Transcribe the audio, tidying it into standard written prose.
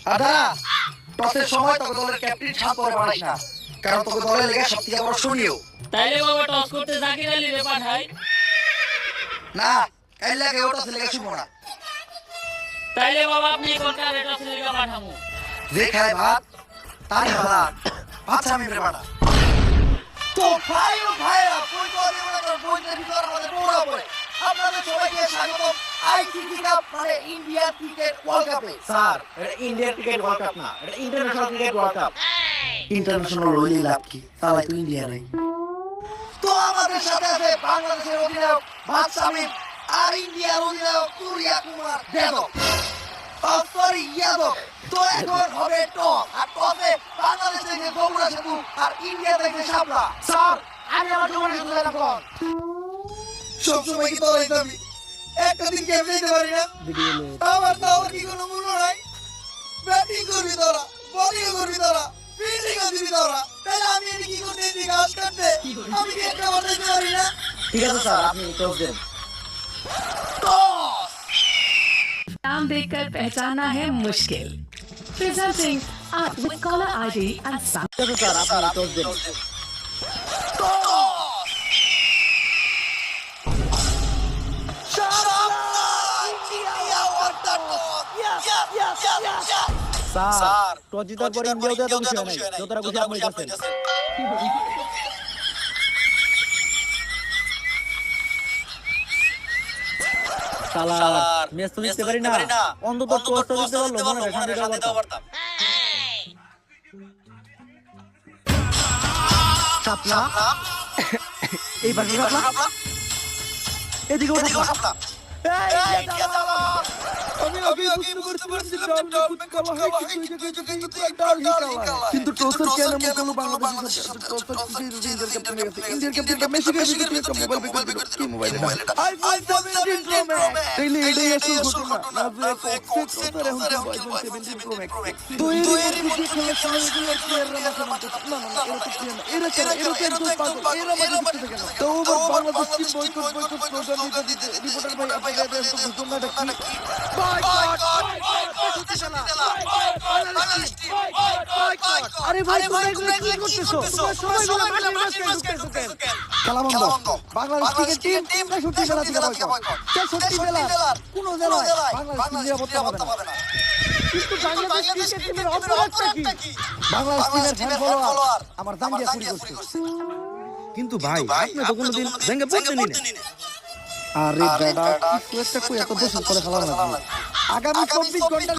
দাদা টসের সময় তোকে দলের ক্যাপ্টেন শান্ত করে পারিস না, কারণ তোকে দলের লেগে সবথেকে বড় শুনিও। তাইলে বাবা টস করতে জাকির আলী রে পাঠাই। না, কাল লাগে ওটা লেগে শুনবো না। তাইলে বাবা আপনি কোনটা টসের লেগে পাঠামু? যে খায় ভাত তারই ভাত, ভাত আমি পাঠা। তো ভাই ও ভাইরা বই তো দিব না, তোর বইটার ভিতর আমাদের পড়া পড়ে। আপনাদের সবাইকে স্বাগতম আইসিসি কাপ মানে ইন্ডিয়া ক্রিকেট ওয়ার্ল্ড কাপে। স্যার এটা ইন্ডিয়ান ক্রিকেট ওয়ার্ল্ড কাপ না, এটা international cricket world cup. International হইলে লাভ কি, তাহলে তো ইন্ডিয়া নাই। তো আমাদের সাথে আছে বাংলাদেশের অধিনায়ক ভাত শামীম আর ইন্ডিয়ার অধিনায়ক সূর্যা কুমার যাদব, সরি যাদব। তো এখন হবে টস, আর টসে বাংলাদেশ থেকে যমুনা সেতু আর ইন্ডিয়া থেকে শাপলা। স্যার আমি আমার যমুনা সেতু জেলা কোন সবসময় কি তোরাই যাবি, একটা দিন গেম দিতে পারি না? আমার তাও কি কোনো মূল্য নাই? ব্যাটিং করবি তোরা, বোলিং করবি তোরা, ফিল্ডিং করবি তোরা, তাহলে আমি এটি কি করতে দিই? ঘাস কাটতে আমি কি একটা বানাইতে পারি না? ঠিক আছে স্যার, আপনি টস দেন। টস! नाम देखकर पहचानना है मुश्किल। Presenting art with caller ID and sound. ঠিক আছে স্যার, আপনি টস দেন। Toss! Shapla! India won the toss! Sir toss জিতার পরে ইন্ডিয়াও দেওয়া তো বিষয় নাই, যতটা খুশি আপনি দিতেছেন। সালার ম্যাচ তো জিততে পারি না, অন্তত টস তো জিততে পারলো, মনে হয় শান্তি দেওয়া পারতাম। শাপলা এই পাশে শাপলা, এদিকে শাপলা। কিন্তু টসের কেন মুখলো বাংলাদেশের সাথে টসের ইন্ডিয়ার ক্যাপ্টেন গেছে, ইন্ডিয়ার ক্যাপ্টেন মেসি গেছে, মোবাইল বের করে কি মোবাইল এটা আইফোন 17 প্রো ম্যাক্স টেইলি এটাই আসল ঘটনা না যে কক্সে টসের এখন তো আইফোন 17 প্রো ম্যাক্স। তো এর কি খেলা খেলা প্লেয়াররা মাথা না না না, এটা তো প্লেয়ার এরা তো পাগল, এরা মাথা দিতে কেন? তো বাংলাদেশ টিম বয়কট স্লোগান দিতে রিপোর্টার ভাই আপনাদের তো ঘটনা দেখি আরে ভাই তোমরা এগুলো কি করতেছো? সবাই মিলে মাঠে ঢুকেছো কেন? খেলা বন্ধ। বাংলাদেশ ক্রিকেট টিম 63 জেলা থেকে বয়কট, 63 জেলা কোন জেলায় বাংলাদেশ নিরাপত্তা পাবে না। কিন্তু বাংলাদেশ ক্রিকেট টিমের অপরাধটা কি? বাংলাদেশ টিমের ফ্যান ফলোয়ার আমার দাম দিয়ে চুরি করছে। কিন্তু ভাই আপনি তো কোনোদিন ভেঙে পড়তেনি না। আরে বেটা কিছু একটা কই এত দোষ করে খেলা না। আগামী 24 ঘন্টার